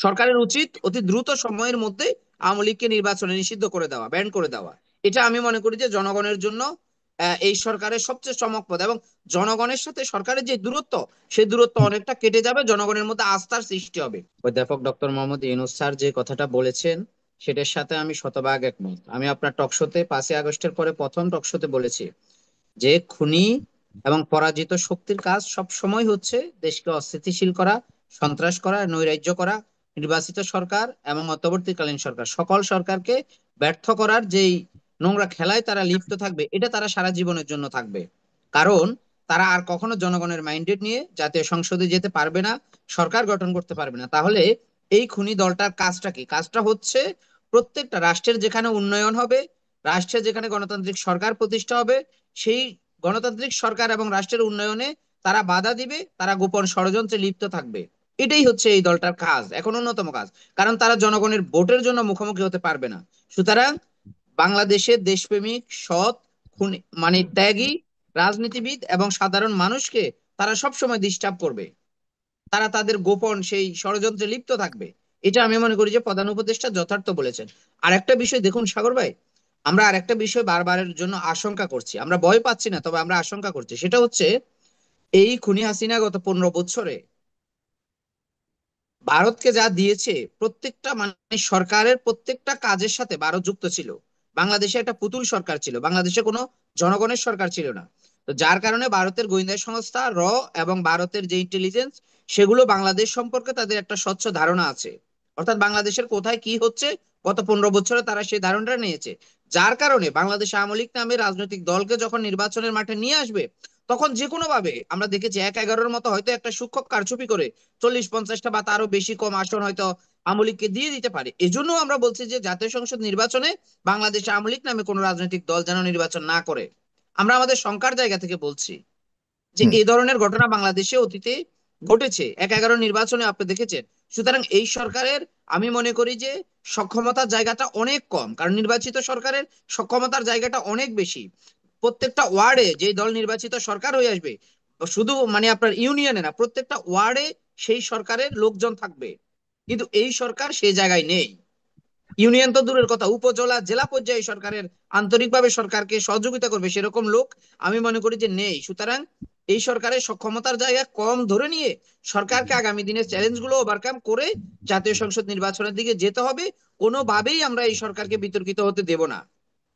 সরকারের উচিত অতি দ্রুত সময়ের মধ্যে আওয়ামী লীগকে নির্বাচনে নিষিদ্ধ করে দেওয়া, ব্যান করে দেওয়া। এটা আমি মনে করি যে জনগণের জন্য এই সরকারের সবচেয়ে চমকপ্রদ, এবং জনগণের সাথে সরকারের যে দূরত্ব, সেই দূরত্ব অনেকটা কেটে যাবে, জনগণের মধ্যে আস্থার সৃষ্টি হবে। অধ্যাপক ডক্টর মোহাম্মদ ইউনূস স্যার যে কথাটা বলেছেন সেটার সাথে আমি শতভাগ একমত। আমি আপনার টকশোতে 5ই আগস্টের পরে প্রথম টকশোতে বলেছি যে খুনি এবং পরাজিত শক্তির কাজ সব সময় হচ্ছে দেশকে অস্থিতিশীল করা, সন্ত্রাস করা, নৈরাজ্য করা। নির্বাচিত সরকার এবং অন্তর্বর্তীকালীন সরকার, সকল সরকারকে ব্যর্থ করার যেই নোংরা খেলায় তারা লিপ্ত থাকবে, এটা তারা সারা জীবনের জন্য থাকবে। কারণ তারা আর কখনো জনগণের মাইন্ডেড নিয়ে জাতীয় সংসদে যেতে পারবে না, সরকার গঠন করতে পারবে না। তাহলে এই খুনি দলটার কাজটা কি? কাজটা হচ্ছে প্রত্যেকটা রাষ্ট্রের যেখানে উন্নয়ন হবে, রাষ্ট্রে যেখানে গণতান্ত্রিক সরকার প্রতিষ্ঠা হবে, সেই গণতান্ত্রিক সরকার এবং রাষ্ট্রের উন্নয়নে তারা বাধা দিবে, তারা গোপন ষড়যন্ত্রে লিপ্ত থাকবে। এটাই হচ্ছে এই দলটার কাজ, এখন অন্যতম কাজ। কারণ তারা জনগণের ভোটের জন্য মুখোমুখি হতে পারবে না। সুতরাং বাংলাদেশের দেশপ্রেমিক, সৎ, খুনি মানে ত্যাগী রাজনীতিবিদ এবং সাধারণ মানুষকে তারা সবসময় ডিস্টার্ব করবে, তারা তাদের গোপন সেই ষড়যন্ত্রে লিপ্ত থাকবে। এটা আমি মনে করি যে প্রধান উপদেষ্টা যথার্থ বলেছেন। আর একটা বিষয় দেখুন সাগর ভাই, আমরা আর একটা বিষয় বারবারের জন্য আশঙ্কা করছি, আমরা ভয় পাচ্ছি না, তবে আমরা আশঙ্কা করছি। সেটা হচ্ছে এই খুনি হাসিনা গত 15 বছরে ভারতকে যা দিয়েছে, প্রত্যেকটা মানে সরকারের প্রত্যেকটা কাজের সাথে ভারত যুক্ত ছিল। বাংলাদেশে একটা পুতুল সরকার ছিল, বাংলাদেশে কোনো জনগণের সরকার ছিল না। তো যার কারণে ভারতের গোয়েন্দা সংস্থা এবং ভারতের যে ইন্টেলিজেন্স, সেগুলো বাংলাদেশ সম্পর্কে তাদের একটা স্বচ্ছ ধারণা আছে। অর্থাৎ বাংলাদেশের কোথায় কি হচ্ছে গত 15 বছরে তারা সেই ধারণাটা নিয়েছে। যার কারণে বাংলাদেশ আওয়ামী লীগ নামে রাজনৈতিক দলকে যখন নির্বাচনের মাঠে নিয়ে আসবে, তখন যে কোনো ভাবে আমরা দেখেছি 1-11-র মতো হয়তো একটা সূক্ষ্ম কারচুপি করে 40-50টা বা তারও বেশি কম আসন হয়তো আওয়ামী লীগকে দিয়ে দিতে পারে। এজন্য আমরা বলছি যে জাতীয় সংসদ নির্বাচনে বাংলাদেশ আওয়ামী লীগ নামে কোন রাজনৈতিক দল যেন নির্বাচন না করে। আমরা আমাদের শঙ্কার জায়গা থেকে বলছি যে হুম। এই ধরনের ঘটনা বাংলাদেশে অতীতে ঘটেছে, 1-11 নির্বাচনে আপনি দেখেছেন। সুতরাং এই সরকারের আমি মনে করি যে সক্ষমতার জায়গাটা অনেক কম, কারণ নির্বাচিত সরকারের সক্ষমতার জায়গাটা অনেক বেশি। প্রত্যেকটা ওয়ার্ডে যে দল নির্বাচিত সরকার হয়ে আসবে, শুধু মানে আপনার ইউনিয়নে না, প্রত্যেকটা ওয়ার্ডে সেই সরকারের লোকজন থাকবে। কিন্তু এই সরকার সেই জায়গায় নেই। ইউনিয়ন তো দূরের কথা, উপজেলা জেলা পর্যায়ে সরকারের আন্তরিকভাবে সরকারকে সহযোগিতা করবে সেরকম লোক আমি মনে করি যে নেই। সুতরাং এই সরকারের সক্ষমতার জায়গা কম ধরে নিয়ে সরকারকে আগামী দিনের চ্যালেঞ্জ গুলো ওভারকাম করে জাতীয় সংসদ নির্বাচনের দিকে যেতে হবে। কোনোভাবেই আমরা এই সরকারকে বিতর্কিত হতে দেব না,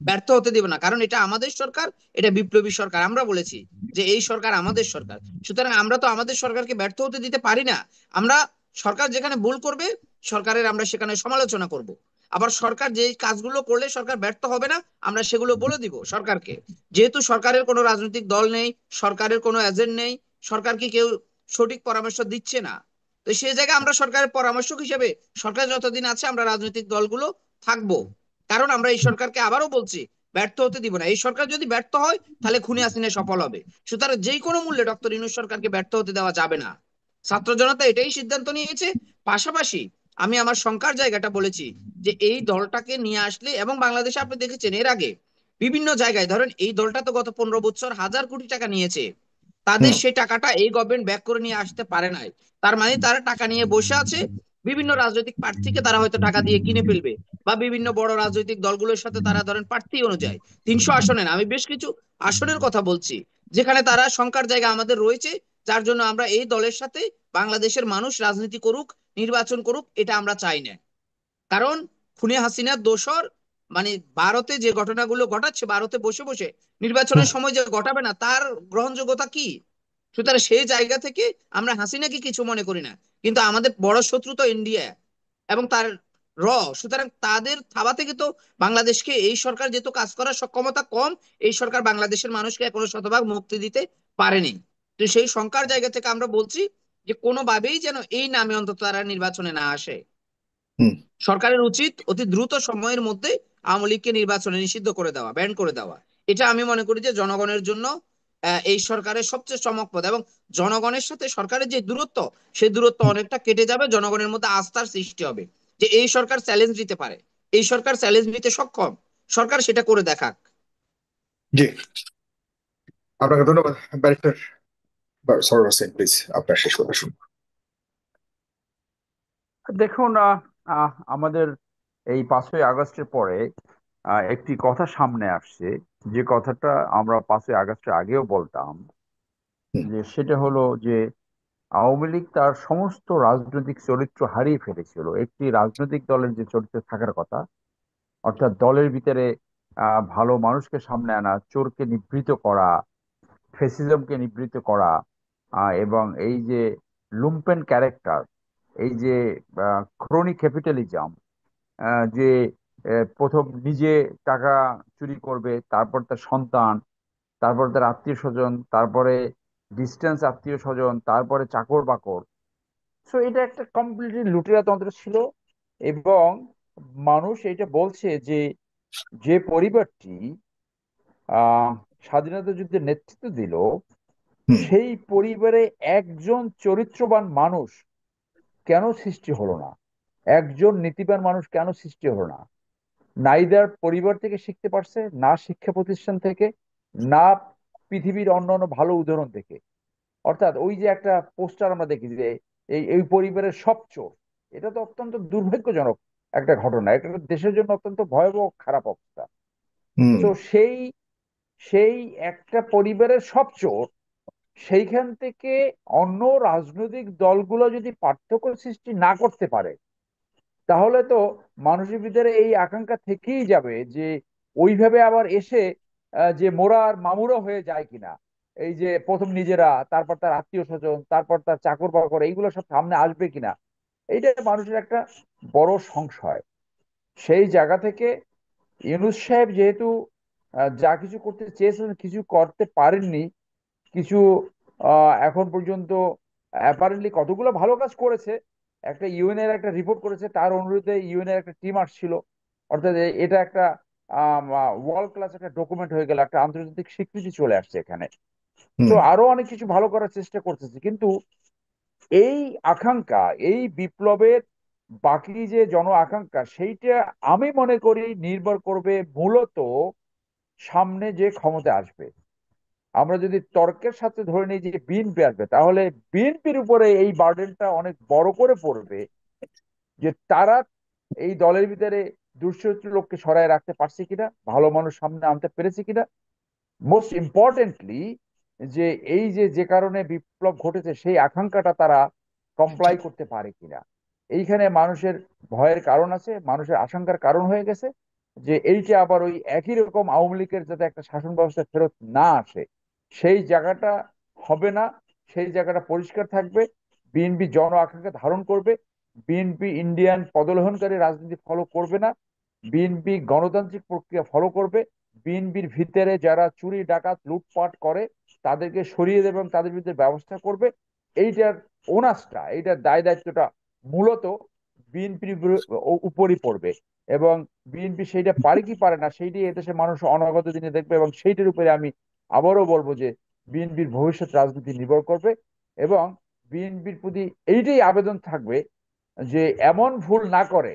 ব্যর্থ হতে দেব না। কারণ এটা আমাদের সরকার, এটা বিপ্লবী সরকার। আমরা বলেছি যে এই সরকার আমাদের সরকার। সুতরাং আমরা তো আমাদের সরকারকে ব্যর্থ হতে দিতে পারি না। আমরা সরকার যেখানে ভুল করবে, সরকারের আমরা সেখানে সমালোচনা করব। আবার সরকার যে কাজগুলো করলে সরকার ব্যর্থ হবে না, আমরা সেগুলো বলে দিব সরকারকে। যেহেতু সরকারের কোনো রাজনৈতিক দল নেই, সরকারের কোনো এজেন্ট নেই, সরকারকে কেউ সঠিক পরামর্শ দিচ্ছে না, তো সেই জায়গায় আমরা সরকারের পরামর্শক হিসেবে সরকার যতদিন আছে আমরা রাজনৈতিক দলগুলো থাকবো। কারণ আমরা এই সরকারকে আবারও বলছি ব্যর্থ হতে দিব না। এই সরকার যদি ব্যর্থ হয় তাহলে খুনি হাসিনা সফল হবে। সুতরাং যে কোনো মূল্যে ডক্টর ইউনূস সরকারকে ব্যর্থ হতে দেওয়া যাবে না। ছাত্র জনতা এটাই সিদ্ধান্ত নিয়েছে। পাশাপাশি আমি আমার শঙ্কার জায়গাটা বলেছি যে এই দলটাকে নিয়ে আসলে, এবং বাংলাদেশে আপনি দেখেছেন এর আগে বিভিন্ন জায়গায়, ধরেন এই দলটা তো গত 15 বছর হাজার কোটি টাকা নিয়েছে, তাদের হুম। সেই টাকাটা এই গভর্নমেন্ট ব্যাক করে নিয়ে আসতে পারে নাই। তার মানে তারা টাকা নিয়ে বসে আছে, বিভিন্ন রাজনৈতিক প্রার্থীকে তারা হয়তো টাকা দিয়ে কিনে ফেলবে, বা বিভিন্ন বড় রাজনৈতিক দলগুলোর সাথে তারা ধরেন প্রার্থী অনুযায়ী 300 আসনে না, আমি বেশ কিছু আসনের কথা বলছি যেখানে তারা শঙ্কার জায়গা আমাদের রয়েছে। যার জন্য আমরা এই দলের সাথে বাংলাদেশের মানুষ রাজনীতি করুক, নির্বাচন করুক, এটা আমরা চাই না। কারণ খুনে হাসিনার দোসর মানে ভারতে যে ঘটনাগুলো ঘটাচ্ছে, ভারতে বসে বসে হুম। নির্বাচনের সময় যে ঘটাবে না, তার গ্রহণযোগ্যতা কি? সুতরাং সেই জায়গা থেকে আমরা হাসিনাকে কিছু মনে করি না, কিন্তু আমাদের বড় শত্রু তো ইন্ডিয়া এবং তার র। সুতরাং তাদের থাবা থেকে তো বাংলাদেশকে এই সরকার যেহেতু কাজ করার সক্ষমতা কম, এই সরকার বাংলাদেশের মানুষকে এখনো শতভাগ মুক্তি দিতে পারেনি। তো সেই শঙ্কার জায়গা থেকে আমরা বলছি যে কোনোভাবেই যেন এই নামে অন্তত তারা নির্বাচনে না আসে। হুম। সরকারের উচিত অতি দ্রুত সময়ের মধ্যে আওয়ামী লীগকে নির্বাচনে নিষিদ্ধ করে দেওয়া, ব্যান করে দেওয়া। এটা আমি মনে করি যে জনগণের জন্য এই সরকারের সবচেয়ে চমকপ্রদ, এবং জনগণের সাথে সরকারের যে দূরত্ব, সেই দূরত্ব অনেকটা কেটে যাবে, জনগণের মধ্যে আস্থার সৃষ্টি হবে যে এই সরকার চ্যালেঞ্জ দিতে পারে, এই সরকার চ্যালেঞ্জ নিতে সক্ষম। সরকার সেটা করে দেখাক। জি, আপনাকে ধন্যবাদ। ব্যারিস্টার সরোয়ার হোসেন, প্লিজ আপনার শেষ কথা শুনুন। দেখুন, আমাদের এই 5ই আগস্টের পরে একটি কথা সামনে আসছে, যে কথাটা আমরা 5ই আগস্টের আগেও বলতাম, হুম, যে সেটা হলো যে আওয়ামী লীগ তার সমস্ত রাজনৈতিক চরিত্র হারিয়ে ফেলেছিল। একটি রাজনৈতিক দলের যে চরিত্র থাকার কথা, অর্থাৎ দলের ভিতরে ভালো মানুষকে সামনে আনা, চোরকে নিবৃত করা, ফেসিজমকে নিবৃত করা, এবং এই যে লুম্পেন ক্যারেক্টার, এই যে ক্রোনি ক্যাপিটালিজম, যে প্রথম নিজে টাকা চুরি করবে, তারপর তার সন্তান, তারপর তার আত্মীয় স্বজন, তারপরে ডিস্টেন্স আত্মীয় স্বজন, তারপরে চাকর বাকর। সো এটা একটা কমপ্লিটলি লুটেরা তন্ত্র ছিল। এবং মানুষ এটা বলছে যে যে পরিবারটি আহ স্বাধীনতা যুদ্ধে নেতৃত্ব দিল, হুম, সেই পরিবারে একজন চরিত্রবান মানুষ কেন সৃষ্টি হলো না, একজন নীতিবান মানুষ কেন সৃষ্টি হলো না? নাইদার পরিবার থেকে শিখতে পারছে, না শিক্ষা প্রতিষ্ঠান থেকে, না পৃথিবীর অন্যান্য ভালো উদাহরণ থেকে। অর্থাৎ ওই যে একটা পোস্টার আমরা দেখি যে এই এই পরিবারের সব চোর, এটা তো অত্যন্ত দুর্ভাগ্যজনক একটা ঘটনা, এটা তো দেশের জন্য অত্যন্ত ভয়াবহ খারাপ অবস্থা। হুম, তো সেই সেই একটা পরিবারের সব চোর, সেইখান থেকে অন্য রাজনৈতিক দলগুলো যদি পার্থক্য সৃষ্টি না করতে পারে, তাহলে তো মানুষের ভিতরে এই আকাঙ্ক্ষা থেকেই যাবে যে ওইভাবে আবার এসে যে মোরা আর মামুরা হয়ে যায় কিনা। এই যে প্রথম নিজেরা, তারপর তার আত্মীয় স্বজন, তারপর তার চাকর বাকর, এইগুলো সব সামনে আসবে কিনা, এইটা মানুষের একটা বড় সংশয়। সেই জায়গা থেকে ইউনূস সাহেব যেহেতু যা কিছু করতে চেয়েছিলেন কিছু করতে পারেননি, কিছু এখন পর্যন্ত অ্যাপারেন্টলি কতগুলো ভালো কাজ করেছে। একটা ইউএন এর একটা রিপোর্ট করেছে, তার অনুরোধে ইউএন এর একটা টিম আসছিল। অর্থাৎ এটা একটা ওয়ার্ল্ড ক্লাস একটা ডকুমেন্ট হয়ে গেল, একটা আন্তর্জাতিক স্বীকৃতি চলে আসছে এখানে। তো হুম, আরো অনেক কিছু ভালো করার চেষ্টা করতেছে, কিন্তু এই আকাঙ্ক্ষা, এই বিপ্লবের বাকি যে জন আকাঙ্ক্ষা, সেইটা আমি মনে করি নির্ভর করবে মূলত সামনে যে ক্ষমতা আসবে। আমরা যদি তর্কের সাথে ধরে নিই যে বিএনপি আসবে, তাহলে বিএনপির উপরে এই বার্ডেনটা অনেক বড় করে পড়বে, যে তারা এই দলের ভিতরে দুশ্চরিত্র লোককে সরায় রাখতে পারছে কিনা, ভালো মানুষ সামনে আনতে পেরেছে কিনা, মোস্ট ইম্পর্টেন্টলি যে এই যে যে কারণে বিপ্লব ঘটেছে সেই আকাঙ্ক্ষাটা তারা কমপ্লাই করতে পারে কিনা। এইখানে মানুষের ভয়ের কারণ আছে, মানুষের আশঙ্কার কারণ হয়ে গেছে, যে এইটা আবার ওই একই রকম আওয়ামী লীগের যাতে একটা শাসন ব্যবস্থা ফেরত না আসে, সেই জায়গাটা হবে না। সেই জায়গাটা পরিষ্কার থাকবে, বিএনপি জন আকাঙ্ক্ষা ধারণ করবে, বিএনপি ইন্ডিয়ান পদলেহনকারী রাজনীতি ফলো করবে না, বিএনপি গণতান্ত্রিক প্রক্রিয়া ফলো করবে, বিএনপির ভিতরে যারা চুরি ডাকাত লুটপাট করে তাদেরকে সরিয়ে দেবে এবং তাদের বিরুদ্ধে ব্যবস্থা করবে। এইটার ওনাসটা, এইটার দায় দায়িত্বটা মূলত বিএনপির উপরই পড়বে। এবং বিএনপি সেইটা পারে কি পারে না, সেইটাই এদেশে মানুষ অনাগত দিনে দেখবে, এবং সেইটার উপরে আমি আবারও বলবো যে বিএনপির ভবিষ্যৎ রাজনীতি নির্ভর করবে। এবং বিএনপির প্রতি এইটাই আবেদন থাকবে যে এমন ভুল না করে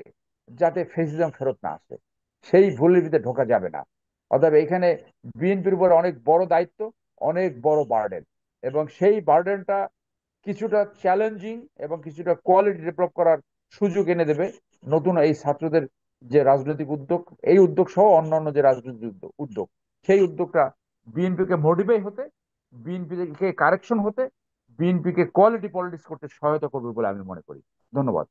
যাতে ফেসিজম ফেরত না আসে, সেই ভুলের ভিতরে ঢোকা যাবে না। অতএব এখানে বিএনপির উপর অনেক বড় দায়িত্ব, অনেক বড় বার্ডেন, এবং সেই বার্ডেনটা কিছুটা চ্যালেঞ্জিং এবং কিছুটা কোয়ালিটি ডেভেলপ করার সুযোগ এনে দেবে নতুন এই ছাত্রদের যে রাজনৈতিক উদ্যোগ, এই উদ্যোগ সহ অন্যান্য যে রাজনৈতিক উদ্যোগ, সেই উদ্যোগটা বিএনপিকে মোটিভেট হতে, বিএনপিকে কারেকশন হতে, বিএনপিকে কোয়ালিটি পলিটিক্স করতে সহায়তা করবে বলে আমি মনে করি। ধন্যবাদ।